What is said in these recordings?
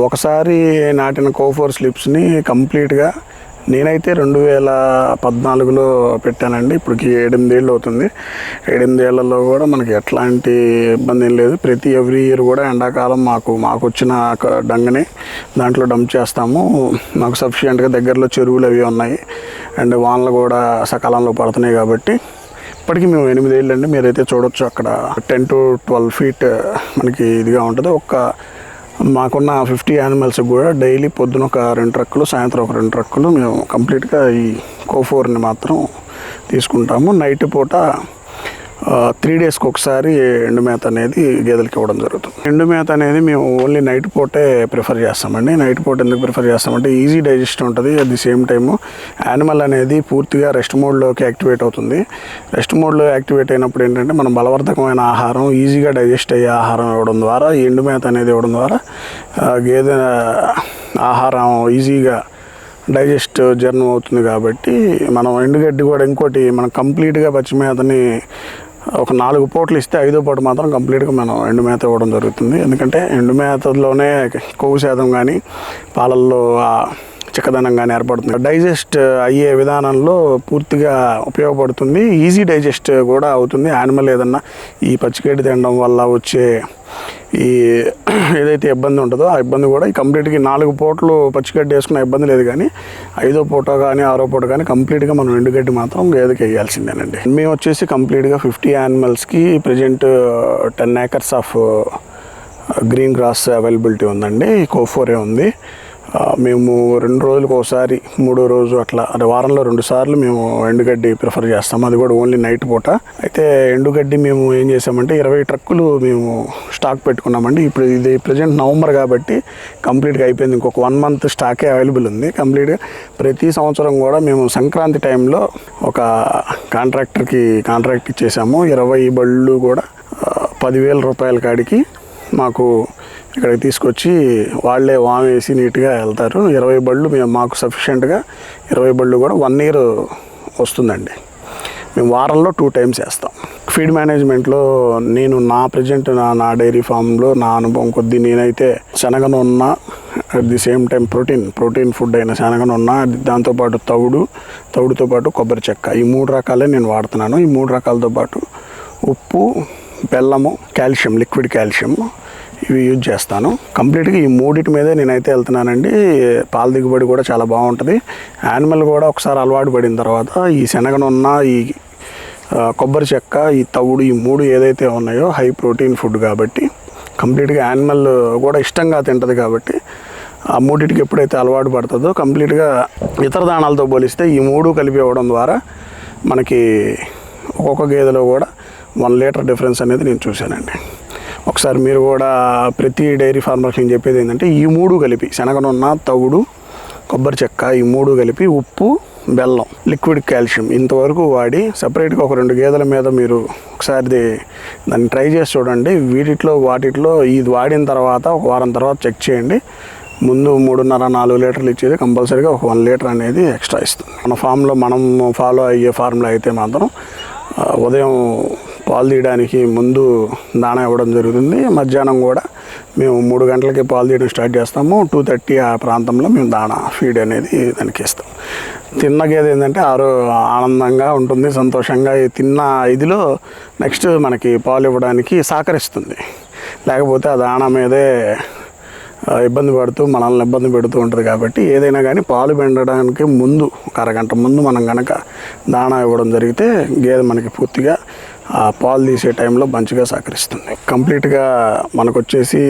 ఒకసారి నాటిన కోఫోర్ స్లిప్స్ని కంప్లీట్గా నేనైతే 2014లో పెట్టానండి. ఇప్పటికి 8 ఏళ్ళు అవుతుంది. 8 ఏళ్లలో కూడా మనకి ఎట్లాంటి ఇబ్బంది ఏం లేదు. ప్రతి ఎవ్రీ ఇయర్ కూడా ఎండాకాలం మాకు వచ్చిన డంగని దాంట్లో డంప్ చేస్తాము. మాకు సఫిషియెంట్గా దగ్గరలో చెరువులు అవి ఉన్నాయి అండ్ వానలు కూడా సకాలంలో పడుతున్నాయి కాబట్టి ఇప్పటికీ మేము 8 ఏళ్ళు అండి. మీరైతే చూడొచ్చు అక్కడ 10 to 12 feet మనకి ఇదిగా ఉంటుంది. మాకున్న 50 యానిమల్స్కి కూడా డైలీ పొద్దున ఒక 2 ట్రక్కులు, సాయంత్రం ఒక 2 ట్రక్కులు మేము కంప్లీట్గా ఈ కోఫోర్ని మాత్రం తీసుకుంటాము. నైట్ పూట 3 daysకి ఒకసారి ఎండు మేత అనేది గేదెలకి ఇవ్వడం జరుగుతుంది. ఎండు మేత అనేది మేము ఓన్లీ నైట్ పూటే ప్రిఫర్ చేస్తామండి. నైట్ పూట ఎందుకు ప్రిఫర్ చేస్తామంటే ఈజీ డైజెస్ట్ ఉంటుంది. At the same time animal అనేది పూర్తిగా రెస్ట్ మోడ్లోకి యాక్టివేట్ అవుతుంది. రెస్ట్ మోడ్లో యాక్టివేట్ అయినప్పుడు ఏంటంటే మనం బలవర్ధకమైన ఆహారం, ఈజీగా డైజెస్ట్ అయ్యే ఆహారం ఇవ్వడం ద్వారా, ఎండు మేత అనేది ఇవ్వడం ద్వారా గేదె ఆహారం ఈజీగా డైజెస్ట్ జర్నీ అవుతుంది. కాబట్టి మనం ఎండుగడ్డి కూడా ఇంకోటి మనం కంప్లీట్గా పచ్చిమేతని ఒక 4 పూటలు ఇస్తే 5వ పూట మాత్రం కంప్లీట్గా మనం ఎండు మేత ఇవ్వడం జరుగుతుంది. ఎందుకంటే ఎండు మేతలోనే కొవ్వు శాతం కానీ పాలల్లో చిక్కదనం కానీ ఏర్పడుతుంది. డైజెస్ట్ అయ్యే విధానంలో పూర్తిగా ఉపయోగపడుతుంది. ఈజీ డైజెస్ట్ కూడా అవుతుంది. యానిమల్ ఏదన్నా ఈ పచ్చిగడ్డి తినడం వల్ల వచ్చే ఈ ఏదైతే ఇబ్బంది ఉంటుందో ఆ ఇబ్బంది కూడా కంప్లీట్గా 4 పూటలు పచ్చిగడ్డి వేసుకున్న ఇబ్బంది లేదు. కానీ 5వ పూట కానీ 6వ పూట కానీ కంప్లీట్గా మనం ఎండుగడ్డి మాత్రం గేదెకి వేయాల్సిందేనండి. మేము వచ్చేసి కంప్లీట్గా 50 యానిమల్స్కి present 10 acres of green grass availability ఉందండి. కోఫోరే ఉంది. మేము 2 రోజులకు ఒకసారి, 3వ రోజు అట్లా వారంలో 2 సార్లు మేము ఎండుగడ్డి ప్రిఫర్ చేస్తాము. అది కూడా ఓన్లీ నైట్ పూట. అయితే ఎండుగడ్డి మేము ఏం చేసామంటే 20 ట్రక్కులు మేము స్టాక్ పెట్టుకున్నామండి. ఇప్పుడు ఇది ప్రజెంట్ నవంబర్ కాబట్టి కంప్లీట్గా అయిపోయింది. ఇంకొక 1 month స్టాకే అవైలబుల్ ఉంది కంప్లీట్గా. ప్రతి సంవత్సరం కూడా మేము సంక్రాంతి టైంలో ఒక కాంట్రాక్టర్కి కాంట్రాక్ట్ ఇచ్చేసాము. 20 బళ్ళు కూడా 10,000 రూపాయల కాడికి మాకు ఇక్కడికి తీసుకొచ్చి వాళ్ళే వామేసి నీట్గా వెళ్తారు. 20 బళ్ళు మాకు సఫిషియెంట్గా 20 బళ్ళు కూడా 1 year వస్తుందండి. మేము వారంలో 2 times వేస్తాం. ఫీడ్ మేనేజ్మెంట్లో నేను ప్రజెంట్ నా డైరీ ఫామ్లో నా అనుభవం కొద్దీ నేనైతే శనగనున్న at the same time protein food అయిన శనగనున్న, దాంతోపాటు తవుడుతో పాటు కొబ్బరి చెక్క, ఈ 3 రకాలే నేను వాడుతున్నాను. ఈ 3 రకాలతో పాటు ఉప్పు, బెల్లము, కాల్షియం, లిక్విడ్ కాల్షియం ఇవి యూజ్ చేస్తాను. కంప్లీట్గా ఈ 3 మీదే నేనైతే వెళ్తున్నానండి. పాల దిగుబడి కూడా చాలా బాగుంటుంది. యానిమల్ కూడా ఒకసారి అలవాటు పడిన తర్వాత ఈ శనగనున్న, ఈ కొబ్బరి చెక్క, ఈ తవుడు, ఈ 3 ఏదైతే ఉన్నాయో హై ప్రోటీన్ ఫుడ్ కాబట్టి కంప్లీట్గా యానిమల్ కూడా ఇష్టంగా తింటుంది. కాబట్టి ఆ 3టికి ఎప్పుడైతే అలవాటు పడుతుందో కంప్లీట్గా ఇతర దానాలతో పోలిస్తే ఈ 3 కలిపి ఇవ్వడం ద్వారా మనకి ఒక్కొక్క గేదెలో కూడా 1 లీటర్ డిఫరెన్స్ అనేది నేను చూశానండి. ఒకసారి మీరు కూడా ప్రతి డైరీ ఫార్మర్కి నేను చెప్పేది ఏంటంటే ఈ 3 కలిపి శనగనున్న, తవుడు, కొబ్బరి చెక్క, ఈ 3 కలిపి ఉప్పు, బెల్లం, లిక్విడ్ కాల్షియం ఇంతవరకు వాడి సపరేట్గా ఒక 2 గేదెల మీద మీరు ఒకసారి దాన్ని ట్రై చేసి చూడండి. వాటిట్లో ఇది వాడిన తర్వాత ఒక వారం తర్వాత చెక్ చేయండి. ముందు 3.5-4 లీటర్లు ఇచ్చేది కంపల్సరీగా ఒక 1 లీటర్ అనేది ఎక్స్ట్రా ఇస్తుంది. మన ఫామ్లో మనం ఫాలో అయ్యే ఫార్ములా అయితే మాత్రం ఉదయం పాలు తీయడానికి ముందు దాణా ఇవ్వడం జరుగుతుంది. మధ్యాహ్నం కూడా మేము 3 గంటలకి పాలు తీయడం స్టార్ట్ చేస్తాము. 2:30 ఆ ప్రాంతంలో మేము దాణా ఫీడ్ అనేది దానికి ఇస్తాం. తిన్న గేదె ఏంటంటే ఆనందంగా ఉంటుంది, సంతోషంగా తిన్న ఇదిలో నెక్స్ట్ మనకి పాలు ఇవ్వడానికి సహకరిస్తుంది. లేకపోతే ఆ దాణా మీదే మనల్ని ఇబ్బంది పెడుతూ ఉంటుంది. కాబట్టి ఏదైనా కానీ పాలు పిండడానికి ముందు ఒక అరగంట ముందు మనం కనుక దాణా ఇవ్వడం జరిగితే గేదె మనకి పూర్తిగా ఆ పాలు తీసే టైంలో మంచిగా సహకరిస్తుంది. కంప్లీట్గా మనకు వచ్చేసి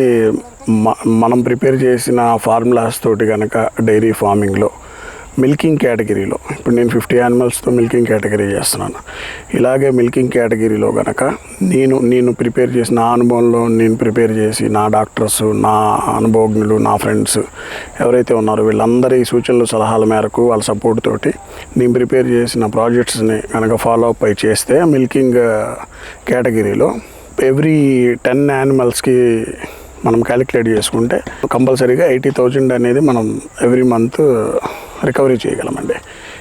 మనం ప్రిపేర్ చేసిన ఫార్ములాస్ తోటి కనుక డైరీ ఫార్మింగ్లో మిల్కింగ్ కేటగిరీలో ఇప్పుడు నేను 50 యానిమల్స్తో మిల్కింగ్ కేటగిరీ చేస్తున్నాను. ఇలాగే మిల్కింగ్ కేటగిరీలో కనుక నేను ప్రిపేర్ చేసి నా అనుభవంలో నేను ప్రిపేర్ చేసి నా డాక్టర్స్, నా అనుభవజ్ఞులు, నా ఫ్రెండ్స్ ఎవరైతే ఉన్నారో వీళ్ళందరి సూచనలు సలహాల మేరకు వాళ్ళ సపోర్ట్ తోటి నేను ప్రిపేర్ చేసిన ప్రాజెక్ట్స్ని కనుక ఫాలో అప్ అయి చేస్తే మిల్కింగ్ కేటగిరీలో ఎవ్రీ 10 యానిమల్స్కి మనం క్యాలిక్యులేట్ చేసుకుంటే కంపల్సరీగా 80,000 అనేది మనం ఎవ్రీ మంత్ రికవరీ చేయగలమండి.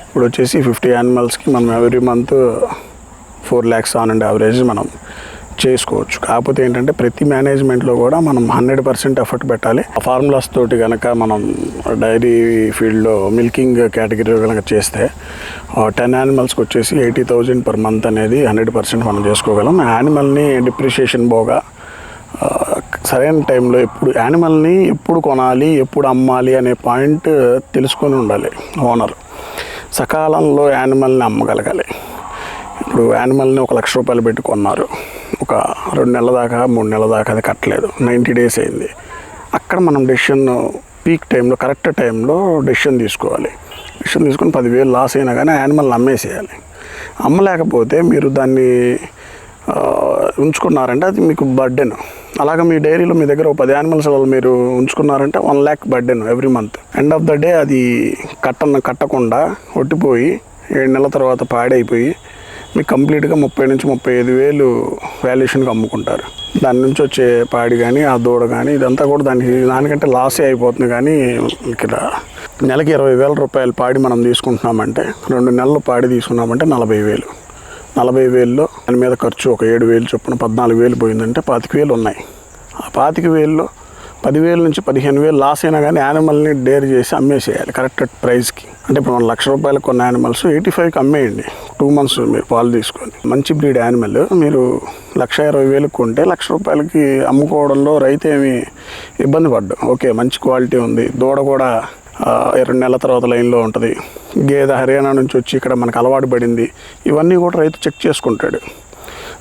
ఇప్పుడు వచ్చేసి 50 యానిమల్స్కి మనం every month 4 lakhs on an average మనం చేసుకోవచ్చు. కాకపోతే ఏంటంటే ప్రతి మేనేజ్మెంట్లో కూడా మనం 100% ఎఫర్ట్ పెట్టాలి. ఆ ఫార్ములాస్ తోటి కనుక మనం డైరీ ఫీల్డ్లో మిల్కింగ్ కేటగిరీ కనుక చేస్తే 10 యానిమల్స్కి వచ్చేసి 80,000 పర్ మంత్ అనేది 100% మనం చేసుకోగలం. యానిమల్ని డిప్రిషియేషన్ పోగా సరైన టైంలో ఎప్పుడు యానిమల్ని ఎప్పుడు కొనాలి, ఎప్పుడు అమ్మాలి అనే పాయింట్ తెలుసుకొని ఉండాలి ఓనర్. సకాలంలో యానిమల్ని అమ్మగలగాలి. ఇప్పుడు యానిమల్ని 1,00,000 రూపాయలు పెట్టి కొన్నారు, ఒక 2 నెలల దాకా 3 నెలల దాకా అది కట్టలేదు, 90 days అయింది. అక్కడ మనం డెసిషన్ పీక్ టైంలో కరెక్ట్ టైంలో డెసిషన్ తీసుకోవాలి. డెసిషన్ తీసుకొని 10,000 లాస్ అయినా కానీ యానిమల్ని అమ్మేసేయాలి. అమ్మలేకపోతే మీరు దాన్ని ఉంచుకున్నారంటే అది మీకు బర్డెన్. అలాగే మీ డైరీలో మీ దగ్గర 10 యానిమల్స్ మీరు ఉంచుకున్నారంటే 1 lakh burden every month. End of the day అది కట్టకుండా ఒట్టిపోయి 7 నెలల తర్వాత పాడైపోయి మీకు కంప్లీట్గా 30,000 నుంచి 35,000 వాల్యుయేషన్కి అమ్ముకుంటారు. దాని నుంచి వచ్చే పాడి కానీ ఆ దూడ కానీ ఇదంతా కూడా దానికంటే లాసే అయిపోతుంది. కానీ ఇక్కడ నెలకి 20,000 రూపాయలు పాడి మనం తీసుకుంటున్నామంటే 2 నెలలు పాడి తీసుకున్నామంటే 40,000. 40,000లో దాని మీద ఖర్చు ఒక 7,000 చొప్పున 14,000 పోయిందంటే 25,000 ఉన్నాయి. ఆ 25,000లో 10,000 నుంచి 15,000 లాస్ అయినా కానీ యానిమల్ని డేర్ చేసి అమ్మేసేయాలి కరెక్ట్ ప్రైస్కి. అంటే ఇప్పుడు 1,00,000 రూపాయలు కొన్న యానిమల్స్ 85కి అమ్మేయండి. 2 months మీరు పాలు తీసుకొని. మంచి బ్రీడ్ యానిమల్ మీరు 1,20,000 కొంటే 1,00,000 రూపాయలకి అమ్ముకోవడంలో రైతు ఏమి ఇబ్బంది పడ్డాం. ఓకే, మంచి క్వాలిటీ ఉంది, దూడ కూడా 2 నెలల తర్వాత లైన్లో ఉంటుంది, గేదె హర్యానా నుంచి వచ్చి ఇక్కడ మనకు అలవాటు పడింది, ఇవన్నీ కూడా రైతు చెక్ చేసుకుంటాడు.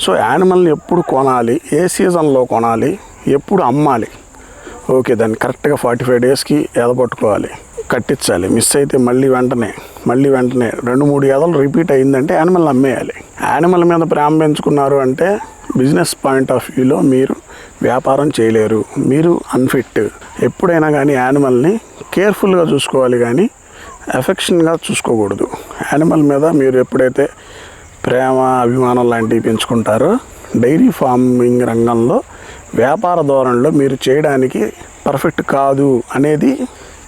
సో యానిమల్ని ఎప్పుడు కొనాలి, ఏ సీజన్లో కొనాలి, ఎప్పుడు అమ్మాలి, ఓకే దాన్ని కరెక్ట్గా 45 daysకి ఎదపట్టుకోవాలి, కట్టించాలి. మిస్ అయితే మళ్ళీ వెంటనే 2-3 ఎదలు రిపీట్ అయిందంటే యానిమల్ని అమ్మేయాలి. యానిమల్ మీద ప్రేమ పెంచుకున్నారు అంటే బిజినెస్ పాయింట్ ఆఫ్ వ్యూలో మీరు వ్యాపారం చేయలేరు, మీరు అన్ఫిట్. ఎప్పుడైనా కానీ యానిమల్ని కేర్ఫుల్గా చూసుకోవాలి కానీ ఎఫెక్షన్గా చూసుకోకూడదు. యానిమల్ మీద మీరు ఎప్పుడైతే ప్రేమ అభిమానం లాంటివి పెంచుకుంటారో డైరీ ఫార్మింగ్ రంగంలో వ్యాపార ధోరణిలో మీరు చేయడానికి పర్ఫెక్ట్ కాదు అనేది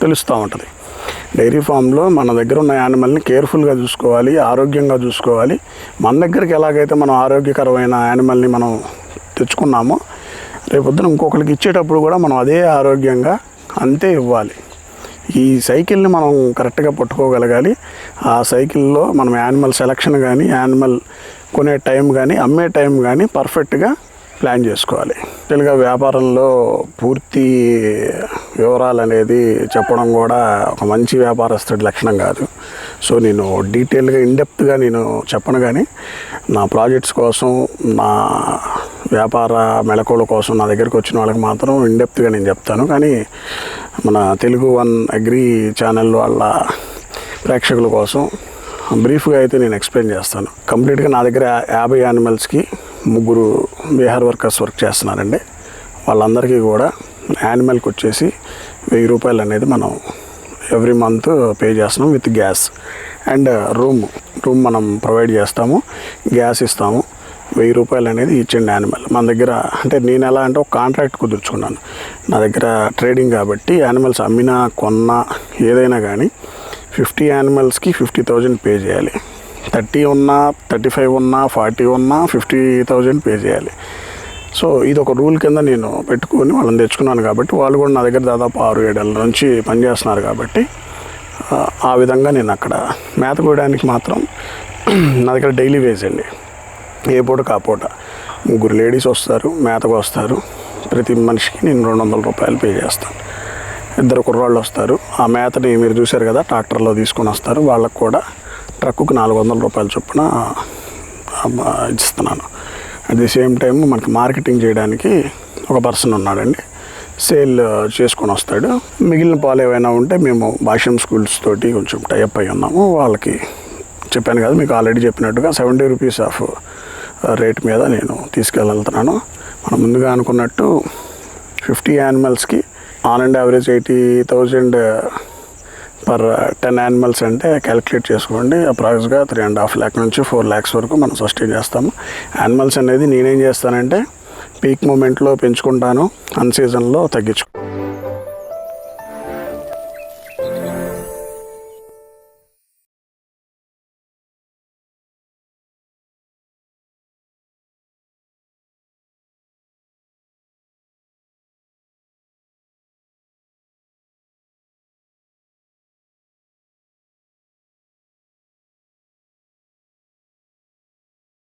తెలుస్తూ ఉంటుంది. డైరీ ఫామ్లో మన దగ్గర ఉన్న యానిమల్ని కేర్ఫుల్గా చూసుకోవాలి, ఆరోగ్యంగా చూసుకోవాలి. మన దగ్గరికి ఎలాగైతే మనం ఆరోగ్యకరమైన యానిమల్ని మనం తెచ్చుకున్నామో రేపొద్దున ఇంకొకరికి ఇచ్చేటప్పుడు కూడా మనం అదే ఆరోగ్యంగా అంతే ఇవ్వాలి. ఈ సైకిల్ని మనం కరెక్ట్గా పట్టుకోగలగాలి. ఆ సైకిల్లో మనం యానిమల్ సెలక్షన్ కానీ, యానిమల్ కొనే టైం కానీ, అమ్మే టైం కానీ పర్ఫెక్ట్గా ప్లాన్ చేసుకోవాలి. యాక్చువల్గా వ్యాపారంలో పూర్తి వివరాలు అనేది చెప్పడం కూడా ఒక మంచి వ్యాపారస్తుడి లక్షణం కాదు. సో నేను డీటెయిల్గా ఇన్డెప్త్గా నేను చెప్పను, కానీ నా ప్రాజెక్ట్స్ కోసం, నా వ్యాపార మెళకువల కోసం నా దగ్గరికి వచ్చిన వాళ్ళకి మాత్రం ఇన్డెప్త్గా నేను చెప్తాను. కానీ మన తెలుగు వన్ అగ్రి ఛానల్ వాళ్ళ ప్రేక్షకుల కోసం బ్రీఫ్గా అయితే నేను ఎక్స్ప్లెయిన్ చేస్తాను. కంప్లీట్గా నా దగ్గర 50 యానిమల్స్కి 3 బీహార్ వర్కర్స్ వర్క్ చేస్తున్నారండి. వాళ్ళందరికీ కూడా యానిమల్కి వచ్చేసి 1,000 రూపాయలు అనేది మనం ఎవ్రీ మంత్ పే చేస్తున్నాం విత్ గ్యాస్ అండ్ రూమ్ మనం ప్రొవైడ్ చేస్తాము, గ్యాస్ ఇస్తాము. 1,000 రూపాయలు అనేది ఇచ్చిండి యానిమల్ మన దగ్గర. అంటే నేను ఎలా అంటే ఒక కాంట్రాక్ట్ కుదుర్చుకున్నాను. నా దగ్గర ట్రేడింగ్ కాబట్టి యానిమల్స్ అమ్మినా కొన్నా ఏదైనా కానీ 50 యానిమల్స్కి 50,000 పే చేయాలి. 30 ఉన్నా, 35 ఉన్నా, 40 ఉన్నా 50,000 పే చేయాలి. సో ఇది ఒక రూల్ కింద నేను పెట్టుకొని వాళ్ళని తెచ్చుకున్నాను. కాబట్టి వాళ్ళు కూడా నా దగ్గర దాదాపు 6-7 ఏళ్ళ నుంచి పనిచేస్తున్నారు. కాబట్టి ఆ విధంగా నేను అక్కడ మేత కోయడానికి మాత్రం నా దగ్గర డైలీ వేజ్ అండి. ఏ పూట కాపూట 3 లేడీస్ వస్తారు, మేతకు వస్తారు. ప్రతి మనిషికి నేను 200 రూపాయలు పే చేస్తాను. 2 కుర్రాళ్ళు వస్తారు. ఆ మేతని మీరు చూశారు కదా, ట్రాక్టర్లో తీసుకొని వస్తారు. వాళ్ళకు కూడా ట్రక్కుకు 400 రూపాయల చొప్పున ఇస్తున్నాను. అట్ ది సేమ్ టైం మనకి మార్కెటింగ్ చేయడానికి ఒక పర్సన్ ఉన్నాడండి, సేల్ చేసుకొని వస్తాడు. మిగిలిన పాలు ఏవైనా ఉంటే మేము భాష్యం స్కూల్స్ తోటి కొంచెం టైఅప్ అయి ఉన్నాము. వాళ్ళకి చెప్పాను కదా మీకు ఆల్రెడీ చెప్పినట్టుగా 70 రూపీస్ ఆఫ్ రేట్ మీద నేను తీసుకెళ్తున్నాను. మనం ముందుగా అనుకున్నట్టు 50 యానిమల్స్కి on an average 80,000 per 10 animals అంటే క్యాలిక్యులేట్ చేసుకోండి. అప్రాక్స్గా 3.5 lakh నుంచి 4 lakhs వరకు మనం సస్టైన్ చేస్తాము. యానిమల్స్ అనేది నేనేం చేస్తానంటే పీక్ మూమెంట్లో పెంచుకుంటాను, అన్ సీజన్లో తగ్గించుకుంటాను.